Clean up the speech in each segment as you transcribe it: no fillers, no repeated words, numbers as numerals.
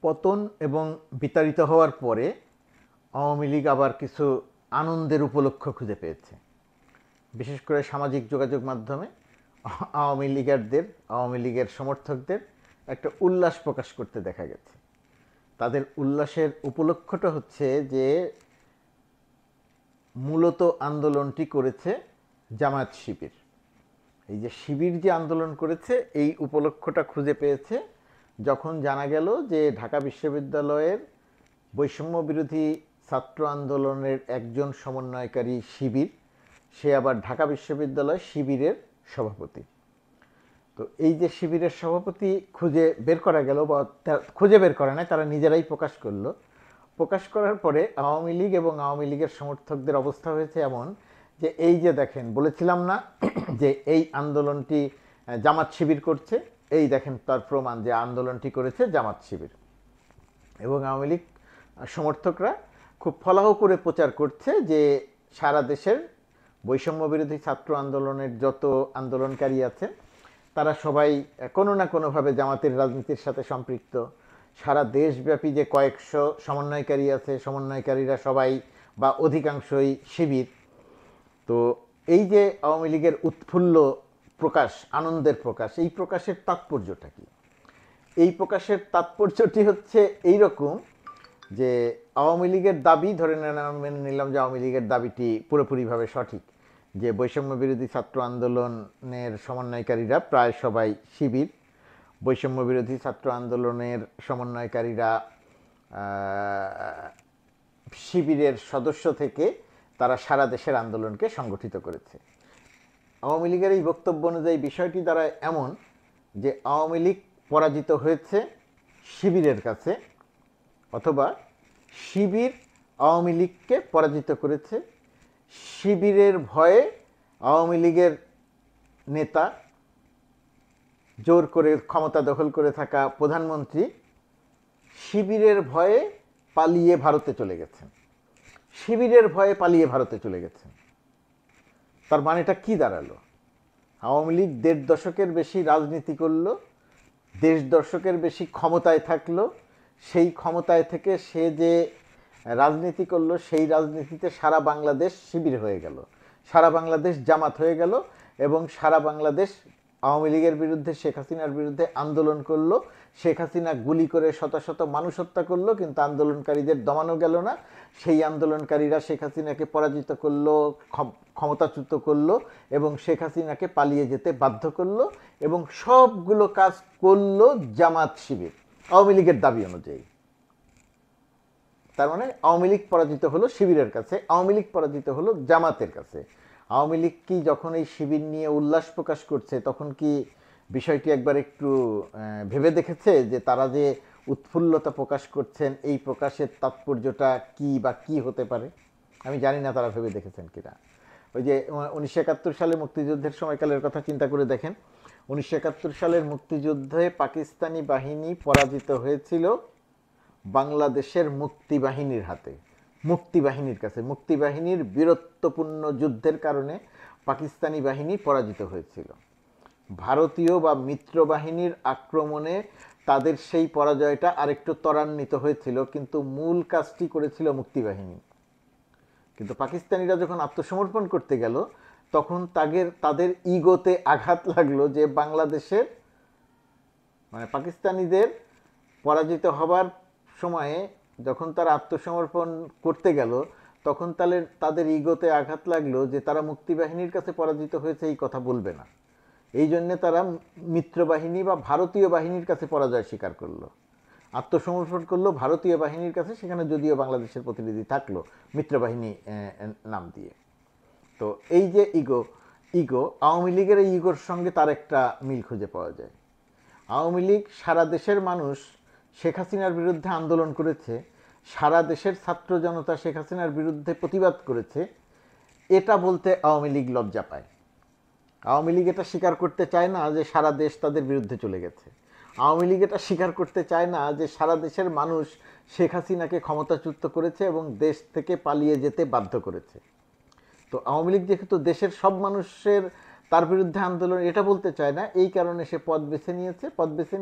পতন এবং বিতাড়িত হওয়ার পরে আওয়ামী লীগ আবার কিছু আনন্দের উপলক্ষ খুঁজে পেয়েছে। বিশেষ করে সামাজিক যোগাযোগ মাধ্যমে আওয়ামী লীগের সমর্থকদের একটা উল্লাস প্রকাশ করতে দেখা গেছে। তাদের উল্লাসের উপলক্ষটা হচ্ছে যে মূলত আন্দোলনটি করেছে জামায়াত শিবির। এই যে শিবির যে আন্দোলন করেছে এই উপলক্ষটা খুঁজে পেয়েছে যখন জানা গেল যে ঢাকা বিশ্ববিদ্যালয়ের বৈষম্য বিরোধী ছাত্র আন্দোলনের একজন সমন্বয়কারী শিবির, সে আবার ঢাকা বিশ্ববিদ্যালয় শিবিরের সভাপতি। তো এই যে শিবিরের সভাপতি খুঁজে বের করা গেল, বা খুঁজে বের করা নাই, তারা নিজেরাই প্রকাশ করলো। প্রকাশ করার পরে আওয়ামী লীগ এবং আওয়ামী লীগের সমর্থকদের অবস্থা হয়েছে এমন যে এই যে দেখেন, বলেছিলাম না যে এই আন্দোলনটি জামাত শিবির করছে, এই দেখেন তার প্রমাণ যে আন্দোলনটি করেছে জামাত শিবির। এবং আওয়ামী লীগ সমর্থকরা খুব ফলাহ করে প্রচার করছে যে সারা দেশের বৈষম্য বিরোধী ছাত্র আন্দোলনের যত আন্দোলনকারী আছেন তারা সবাই কোনো না কোনোভাবে জামাতের রাজনীতির সাথে সম্পৃক্ত। সারা দেশব্যাপী যে কয়েকশো সমন্বয়কারী আছে, সমন্বয়কারীরা সবাই বা অধিকাংশই শিবির। তো এই যে আওয়ামী লীগের উৎফুল্ল প্রকাশ, আনন্দের প্রকাশ, এই প্রকাশের তাৎপর্যটা কি? এই প্রকাশের তাৎপর্যটি হচ্ছে এইরকম যে আওয়ামী লীগের দাবি, ধরে মেনে নিলাম যে আওয়ামী লীগের দাবিটি পুরোপুরিভাবে সঠিক, যে বৈষম্য বিরোধী ছাত্র আন্দোলনের সমন্বয়কারীরা প্রায় সবাই শিবির, বৈষম্য বিরোধী ছাত্র আন্দোলনের সমন্বয়কারীরা শিবিরের সদস্য থেকে তারা সারা দেশের আন্দোলনকে সংগঠিত করেছে। আওয়ামী লীগের এই বক্তব্য অনুযায়ী বিষয়টি দাঁড়ায় এমন যে আওয়ামী লীগ পরাজিত হয়েছে শিবিরের কাছে, অথবা শিবির আওয়ামী লীগকে পরাজিত করেছে। শিবিরের ভয়ে আওয়ামী লীগের নেতা, জোর করে ক্ষমতা দখল করে থাকা প্রধানমন্ত্রী শিবিরের ভয়ে পালিয়ে ভারতে চলে গেছেন। শিবিরের ভয়ে পালিয়ে ভারতে চলে গেছেন। তার মানেটা কি দাঁড়ালো? আওয়ামী লীগ ১.৫ দশকের বেশি রাজনীতি করলো, ১.৫ দশকের বেশি ক্ষমতায় থাকলো, সেই ক্ষমতায় থেকে সে যে রাজনীতি করলো সেই রাজনীতিতে সারা বাংলাদেশ শিবির হয়ে গেল, সারা বাংলাদেশ জামাত হয়ে গেল, এবং সারা বাংলাদেশ আওয়ামী লীগের বিরুদ্ধে, শেখ হাসিনার বিরুদ্ধে আন্দোলন করলো। শেখ হাসিনা গুলি করে শত শত মানুষ হত্যা করলো, কিন্তু আন্দোলনকারীদের দমানো গেল না। সেই আন্দোলনকারীরা শেখ হাসিনাকে পরাজিত করলো, ক্ষমতাচ্যুত করলো, এবং শেখ হাসিনাকে পালিয়ে যেতে বাধ্য করলো, এবং সবগুলো কাজ করলো জামাত শিবির আওয়ামী লীগের দাবি অনুযায়ী। তার মানে আওয়ামী লীগ পরাজিত হলো শিবিরের কাছে, আওয়ামী লীগ পরাজিত হলো জামাতের কাছে। আওয়ামী লীগ কি যখন এই শিবির নিয়ে উল্লাস প্রকাশ করছে তখন কি বিষয়টি একবার একটু ভেবে দেখেছে যে তারা যে উৎফুল্লতা প্রকাশ করছেন এই প্রকাশের তাৎপর্যটা কি বা কি হতে পারে? আমি জানি না তারা ভেবে দেখেছেন কিনা। ওই যে 1971 সালে মুক্তিযুদ্ধের সময়কালের কথা চিন্তা করে দেখেন। 1971 সালের মুক্তিযুদ্ধে পাকিস্তানি বাহিনী পরাজিত হয়েছিল বাংলাদেশের মুক্তিবাহিনীর হাতে, মুক্তিবাহিনীর কাছে। মুক্তিবাহিনীর বীরত্বপূর্ণ যুদ্ধের কারণে পাকিস্তানি বাহিনী পরাজিত হয়েছিল। ভারতীয় বা মিত্র বাহিনীর আক্রমণে তাদের সেই পরাজয়টা আরেকটু ত্বরান্বিত হয়েছিল, কিন্তু মূল কাজটি করেছিল মুক্তিবাহিনী। কিন্তু পাকিস্তানিরা যখন আত্মসমর্পণ করতে গেল তখন তাদের ইগোতে আঘাত লাগলো যে বাংলাদেশের, মানে পাকিস্তানিদের পরাজিত হবার সময়ে যখন তারা আত্মসমর্পণ করতে গেল তখন তাদের ইগোতে আঘাত লাগলো যে তারা মুক্তিবাহিনীর কাছে পরাজিত হয়েছে এই কথা বলবে না। এই জন্যে তারা মিত্রবাহিনী বা ভারতীয় বাহিনীর কাছে পরাজয় স্বীকার করলো, আত্মসমর্পণ করলো ভারতীয় বাহিনীর কাছে, সেখানে যদিও বাংলাদেশের প্রতিনিধি থাকলো মিত্রবাহিনী নাম দিয়ে। তো এই যে ইগো আওয়ামী লীগের এই ইগোর সঙ্গে তার একটা মিল খুঁজে পাওয়া যায়। আওয়ামী লীগ সারা দেশের মানুষ শেখ হাসিনার বিরুদ্ধে আন্দোলন করেছে, সারা দেশের ছাত্র জনতা শেখ হাসিনার বিরুদ্ধে প্রতিবাদ করেছে, এটা বলতে আওয়ামী লীগ লজ্জা পায়। আওয়ামী লীগ এটা স্বীকার করতে চায় না যে সারা দেশ তাদের বিরুদ্ধে চলে গেছে। আওয়ামী লীগ এটা স্বীকার করতে চায় না যে সারা দেশের মানুষ শেখ হাসিনাকে ক্ষমতাচ্যুত করেছে এবং দেশ থেকে পালিয়ে যেতে বাধ্য করেছে। তো আওয়ামী লীগ যেহেতু দেশের সব মানুষের তার বিরুদ্ধে আন্দোলন এটা বলতে চায় না, এই কারণে সে পথ বেছে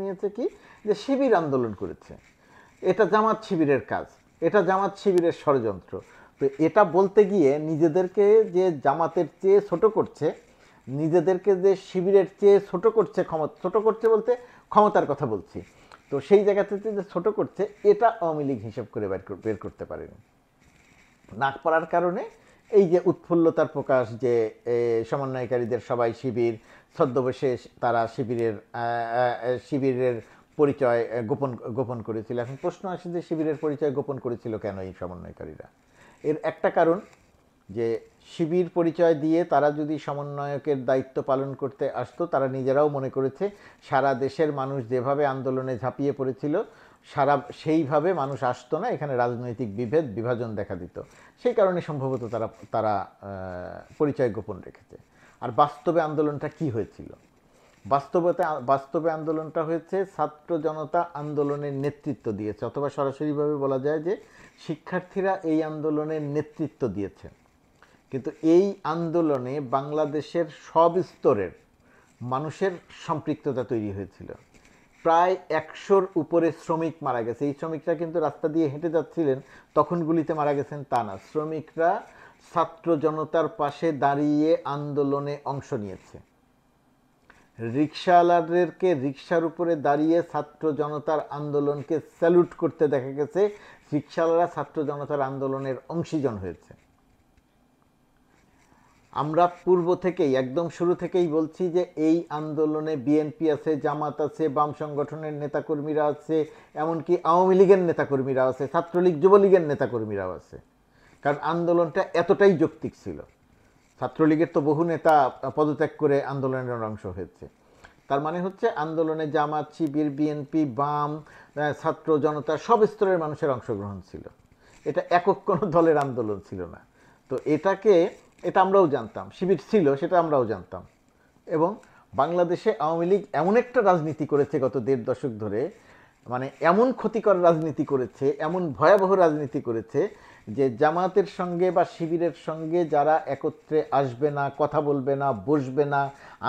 নিয়েছে কি যে শিবির আন্দোলন করেছে। এটা জামাত শিবিরের কাজ, এটা জামাত শিবিরের ষড়যন্ত্র। তো এটা বলতে গিয়ে নিজেদেরকে যে জামাতের চেয়ে ছোট করছে, নিজেদেরকে যে শিবিরের চেয়ে ছোট করছে, ছোট করছে বলতে ক্ষমতার কথা বলছি, তো সেই জায়গাতে যে ছোট করছে, এটা আওয়ামী লীগ হিসেব করে বের করতে পারেনি। না পারার কারণে এই যে উৎফুল্লতার প্রকাশ, যে সমন্বয়কারীদের সবাই শিবির, ছদ্মবেশে তারা শিবিরের পরিচয় গোপন করেছিল। এখন প্রশ্ন আসে যে শিবিরের পরিচয় গোপন করেছিল কেন এই সমন্বয়কারীরা? এর একটা কারণ, যে শিবির পরিচয় দিয়ে তারা যদি সমন্বয়কের দায়িত্ব পালন করতে আসতো, তারা নিজেরাও মনে করেছে সারা দেশের মানুষ যেভাবে আন্দোলনে ঝাঁপিয়ে পড়েছিল সেইভাবে মানুষ আসতো না, এখানে রাজনৈতিক বিভাজন দেখা দিত। সেই কারণে সম্ভবত তারা পরিচয় গোপন রেখেছে। আর বাস্তবে আন্দোলনটা কি হয়েছিল? বাস্তবে আন্দোলনটা হয়েছে ছাত্র জনতা আন্দোলনের নেতৃত্ব দিয়েছে, অথবা সরাসরিভাবে বলা যায় যে শিক্ষার্থীরা এই আন্দোলনের নেতৃত্ব দিয়েছে। কিন্তু এই আন্দোলনে বাংলাদেশের সব স্তরের মানুষের সম্পৃক্ততা তৈরি হয়েছিল। প্রায় 100-র উপরে শ্রমিক মারা গেছে। এই শ্রমিকরা কিন্তু রাস্তা দিয়ে হেঁটে যাচ্ছিলেন, তখন গুলিতে মারা গেছেন তা না। শ্রমিকরা ছাত্র জনতার পাশে দাঁড়িয়ে আন্দোলনে অংশ নিয়েছে। রিক্সাওয়ালাদেরকে রিক্সার উপরে দাঁড়িয়ে ছাত্র জনতার আন্দোলনকে স্যালুট করতে দেখা গেছে। রিক্সাওয়ালারা ছাত্র জনতার আন্দোলনের অংশীজন হয়েছে। আমরা পূর্ব থেকেই, একদম শুরু থেকেই বলছি যে এই আন্দোলনে বিএনপি আছে, জামাত আছে, বাম সংগঠনের নেতাকর্মীরা আছে, এমনকি আওয়ামী লীগের নেতাকর্মীরা আছে, ছাত্রলীগ যুবলীগের নেতাকর্মীরাও আছে। কারণ আন্দোলনটা এতটাই যৌক্তিক ছিল। ছাত্রলীগের তো বহু নেতা পদত্যাগ করে আন্দোলনের অংশ হয়েছে। তার মানে হচ্ছে আন্দোলনে জামাত, শিবির, বিএনপি, বাম, ছাত্র জনতা সব স্তরের মানুষের অংশগ্রহণ ছিল। এটা একক কোনো দলের আন্দোলন ছিল না। তো এটা আমরাও জানতাম, শিবির ছিল সেটা আমরাও জানতাম। এবং বাংলাদেশে আওয়ামী লীগ এমন একটা রাজনীতি করেছে গত 1.5 দশক ধরে, মানে এমন ক্ষতিকর রাজনীতি করেছে, এমন ভয়াবহ রাজনীতি করেছে, যে জামাতের সঙ্গে বা শিবিরের সঙ্গে যারা একত্রে আসবে না, কথা বলবে না, বসবে না,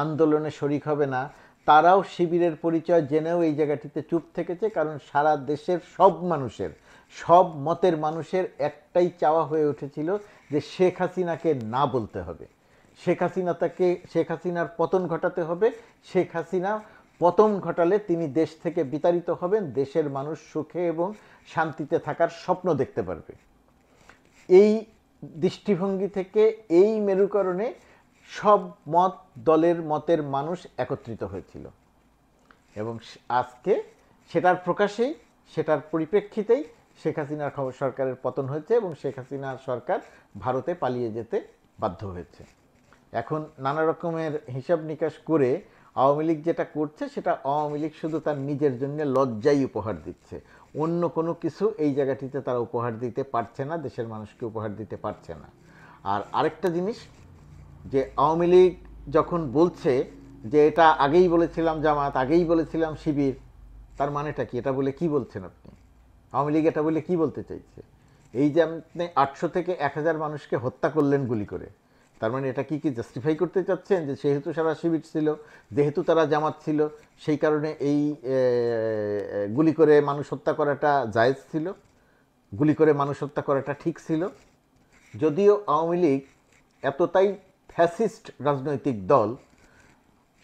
আন্দোলনে শরিক হবে না, তারাও শিবিরের পরিচয় জেনেও এই জায়গাটিতে চুপ থেকেছে। কারণ সারা দেশের সব মানুষের, সব মতের মানুষের একটাই চাওয়া হয়ে উঠেছিল যে শেখ হাসিনাকে না বলতে হবে, শেখ হাসিনার পতন ঘটাতে হবে। শেখ হাসিনা পতন ঘটালে তিনি দেশ থেকে বিতাড়িত হবেন, দেশের মানুষ সুখে এবং শান্তিতে থাকার স্বপ্ন দেখতে পারবে। এই দৃষ্টিভঙ্গি থেকে, এই মেরুকরণে সব দলের মতের মানুষ একত্রিত হয়েছিল। এবং আজকে সেটার প্রকাশেই, সেটার পরিপ্রেক্ষিতেই শেখ হাসিনার সরকারের পতন হয়েছে এবং শেখ হাসিনার সরকার ভারতে পালিয়ে যেতে বাধ্য হয়েছে। এখন নানা রকমের হিসাব নিকাশ করে আওয়ামী লীগ যেটা করছে, সেটা আওয়ামী লীগ শুধু তার নিজের জন্য লজ্জাই উপহার দিচ্ছে, অন্য কোনো কিছু এই জায়গাটিতে তারা উপহার দিতে পারছে না, দেশের মানুষকে উপহার দিতে পারছে না। আর আরেকটা জিনিস, যে আওয়ামী লীগ যখন বলছে যে এটা আগেই বলেছিলাম জামাত, আগেই বলেছিলাম শিবির, তার মানেটা কি? এটা বলে কি বলছেন আপনি? আওয়ামী লীগ এটা বলে কি বলতে চাইছে? এই যে আপনি 800 থেকে 1000 মানুষকে হত্যা করলেন গুলি করে, তার মানে এটা কি জাস্টিফাই করতে চাচ্ছেন যে সেহেতু সারা শিবির ছিল, যেহেতু তারা জামাত ছিল, সেই কারণে এই গুলি করে মানুষ হত্যা করাটা জায়েজ ছিল, গুলি করে মানুষ হত্যা করাটা ঠিক ছিল? যদিও আওয়ামী লীগ এতটাই ফ্যাসিস্ট রাজনৈতিক দল,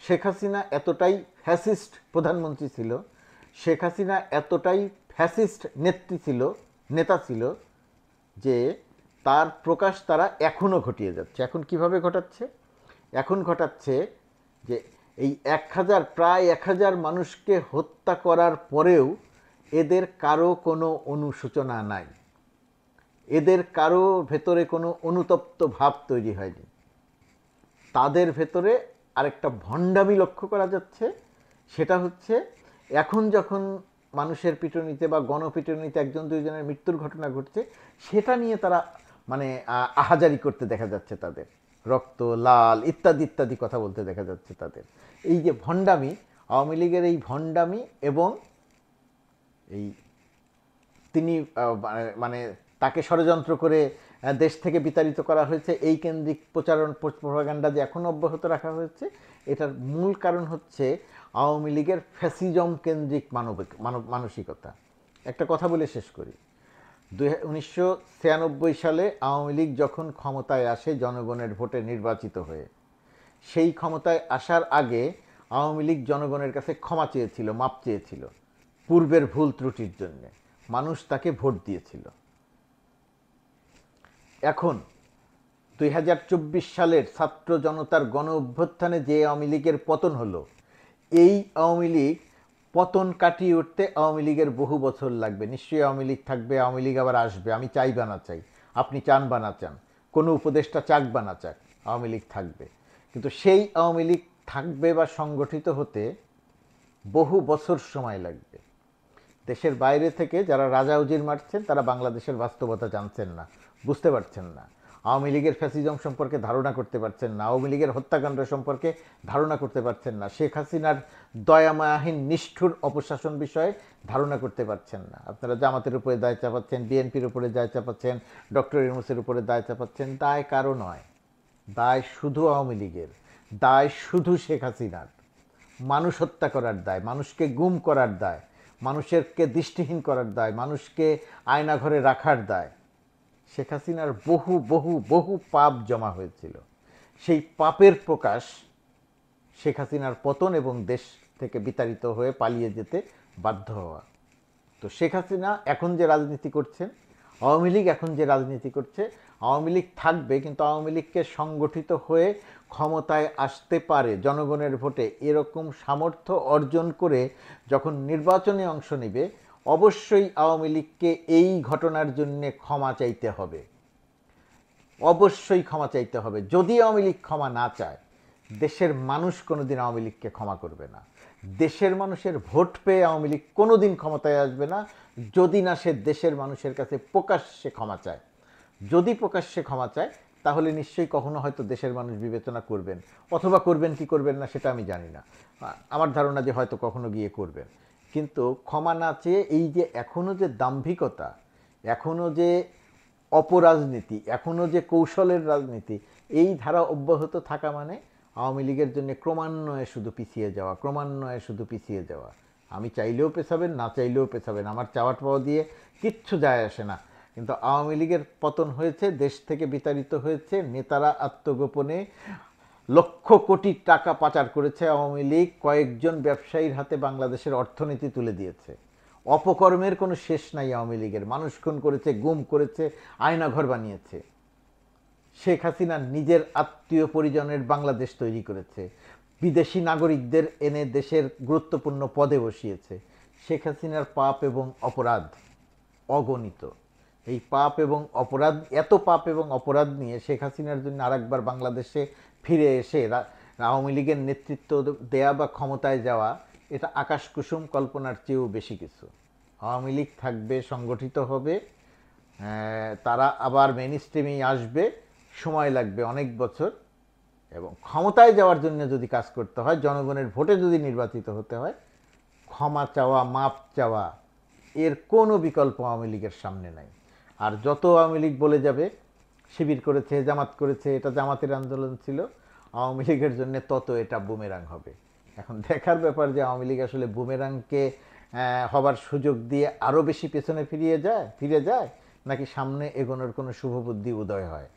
শেখ হাসিনা এতটাই ফ্যাসিস্ট প্রধানমন্ত্রী ছিল, শেখ হাসিনা এতটাই ফ্যাসিস্ট নেতা ছিল, যে তার প্রকাশ তারা এখনও ঘটিয়ে যাচ্ছে। এখন কিভাবে ঘটাচ্ছে? এখন ঘটাচ্ছে যে এই প্রায় 1000 মানুষকে হত্যা করার পরেও এদের কারো কোনো অনুশোচনা নাই, এদের কারো ভেতরে কোনো অনুতপ্ত ভাব তৈরি হয়নি। তাদের ভেতরে আরেকটা ভণ্ডামি লক্ষ্য করা যাচ্ছে। সেটা হচ্ছে, এখন যখন মানুষের পিটুনিতে বা গণপিটুনিতে 1-2 জনের মৃত্যুর ঘটনা ঘটছে, সেটা নিয়ে তারা মানে আহাজারি করতে দেখা যাচ্ছে, তাদের রক্ত লাল ইত্যাদি ইত্যাদি কথা বলতে দেখা যাচ্ছে তাদের। এই যে ভণ্ডামি, আওয়ামী লীগের এই ভণ্ডামি, এবং এই তিনি মানে তাকে ষড়যন্ত্র করে দেশ থেকে বিতাড়িত করা হয়েছে, এই কেন্দ্রিক প্রপাগান্ডা যে এখনও অব্যাহত রাখা হয়েছে, এটার মূল কারণ হচ্ছে আওয়ামী লীগের ফ্যাসিজম কেন্দ্রিক মানসিকতা। একটা কথা বলে শেষ করি। 1996 সালে আওয়ামী লীগ যখন ক্ষমতায় আসে জনগণের ভোটে নির্বাচিত হয়ে, সেই ক্ষমতায় আসার আগে আওয়ামী লীগ জনগণের কাছে ক্ষমা চেয়েছিল, মাপ চেয়েছিল পূর্বের ভুল ত্রুটির জন্য। মানুষ তাকে ভোট দিয়েছিল। এখন 2024 সালের ছাত্র জনতার গণ অভ্যুত্থানে যে আওয়ামী লীগের পতন হলো, এই আওয়ামী লীগ পতন কাটিয়ে উঠতে আওয়ামী লীগের বহু বছর লাগবে। নিশ্চয়ই আওয়ামী লীগ থাকবে, আওয়ামী লীগ আবার আসবে। আমি চাই বা না চাই, আপনি চান বা না চান, কোনো উপদেষ্টা চাক বা না চাক, আওয়ামী লীগ থাকবে। কিন্তু সেই আওয়ামী লীগ থাকবে বা সংগঠিত হতে বহু বছর সময় লাগবে। দেশের বাইরে থেকে যারা রাজা উজির মারছেন, তারা বাংলাদেশের বাস্তবতা জানছেন না, বুঝতে পারছেন না, আওয়ামী লীগের ফ্যাসিজম সম্পর্কে ধারণা করতে পারছেন না, আওয়ামী লীগের হত্যাকাণ্ড সম্পর্কে ধারণা করতে পারছেন না, শেখ হাসিনার দয়ামায়াহীন নিষ্ঠুর অপশাসন বিষয়ে ধারণা করতে পারছেন না। আপনারা জামাতের উপরে দায় চাপাচ্ছেন, বিএনপির উপরে দায় চাপাচ্ছেন, ডক্টর ইউনূসের উপরে দায় চাপাচ্ছেন। দায় কারো নয়, দায় শুধু আওয়ামী লীগের, দায় শুধু শেখ হাসিনার। মানুষ হত্যা করার দায়, মানুষকে গুম করার দায়, মানুষকে দৃষ্টিহীন করার দায়, মানুষকে আয়নাঘরে রাখার দায়। শেখ হাসিনার বহু বহু বহু পাপ জমা হয়েছিল। সেই পাপের প্রকাশ শেখ হাসিনার পতন এবং দেশ থেকে বিতাড়িত হয়ে পালিয়ে যেতে বাধ্য হওয়া। তো শেখ হাসিনা এখন যে রাজনীতি করছেন, আওয়ামী লীগ এখন যে রাজনীতি করছে, আওয়ামী লীগ থাকবে, কিন্তু আওয়ামী লীগকে সংগঠিত হয়ে ক্ষমতায় আসতে পারে জনগণের ভোটে এরকম সামর্থ্য অর্জন করে যখন নির্বাচনে অংশ নেবে, অবশ্যই আওয়ামী লীগকে এই ঘটনার জন্য ক্ষমা চাইতে হবে, অবশ্যই ক্ষমা চাইতে হবে। যদি আওয়ামী লীগ ক্ষমা না চায়, দেশের মানুষ কোনোদিন আওয়ামী লীগকে ক্ষমা করবে না। দেশের মানুষের ভোট পেয়ে আওয়ামী লীগ কোনোদিন ক্ষমতায় আসবে না, যদি না সে দেশের মানুষের কাছে প্রকাশ্যে ক্ষমা চায়। যদি প্রকাশ্যে ক্ষমা চায়, তাহলে নিশ্চয়ই কখনো হয়তো দেশের মানুষ বিবেচনা করবেন, অথবা করবেন কি করবেন না সেটা আমি জানি না। আমার ধারণা যে হয়তো কখনো গিয়ে করবেন। কিন্তু ক্ষমা না চেয়ে এই যে এখনও যে দাম্ভিকতা, এখনও যে অপরাজনীতি, এখনও যে কৌশলের রাজনীতি, এই ধারা অব্যাহত থাকা মানে আওয়ামী লীগের জন্য ক্রমান্বয়ে শুধু পিছিয়ে যাওয়া, ক্রমান্বয়ে শুধু পিছিয়ে যাওয়া। আমি চাইলেও পেছাবেন, না চাইলেও পেছাবেন, আমার চাওয়াট পাওয়া দিয়ে কিচ্ছু যায় আসে না। কিন্তু আওয়ামী লীগের পতন হয়েছে, দেশ থেকে বিতাড়িত হয়েছে, নেতারা আত্মগোপনে লক্ষ কোটি টাকা পাচার করেছে আওয়ামী লীগ, কয়েকজন ব্যবসায়ীর হাতে বাংলাদেশের অর্থনীতি তুলে দিয়েছে। অপকর্মের কোনো শেষ নাই আওয়ামী লীগের। মানুষ খুন করেছে, গুম করেছে, আয়নাঘর বানিয়েছে। শেখ হাসিনা নিজের আত্মীয় পরিজনের বাংলাদেশ তৈরি করেছে, বিদেশি নাগরিকদের এনে দেশের গুরুত্বপূর্ণ পদে বসিয়েছে। শেখ হাসিনার পাপ এবং অপরাধ অগণিত। এই পাপ এবং অপরাধ, এত পাপ এবং অপরাধ নিয়ে শেখ হাসিনার জন্য আরেকবার বাংলাদেশে ফিরে এসে আওয়ামী লীগের নেতৃত্ব দেয়া বা ক্ষমতায় যাওয়া, এটা আকাশ কুসুম কল্পনার চেয়েও বেশি কিছু। আওয়ামী লীগ থাকবে, সংগঠিত হবে, তারা আবার মেইন স্ট্রিমেই আসবে, সময় লাগবে অনেক বছর। এবং ক্ষমতায় যাওয়ার জন্য যদি কাজ করতে হয়, জনগণের ভোটে যদি নির্বাচিত হতে হয়, ক্ষমা চাওয়া, মাপ চাওয়া, এর কোনো বিকল্প আওয়ামী লীগের সামনে নাই। আর যত আওয়ামী লীগ বলে যাবে শিবির করেছে, জামাত করেছে, এটা জামাতের আন্দোলন ছিল, আওয়ামী লীগের জন্য তত এটা বুমেরাং হবে। এখন দেখার ব্যাপার যে আওয়ামী লীগ আসলে বুমেরাংকে হবার সুযোগ দিয়ে আরও বেশি পেছনে ফিরে যায়, নাকি সামনে এগোনোর কোনো শুভবুদ্ধি উদয় হয়।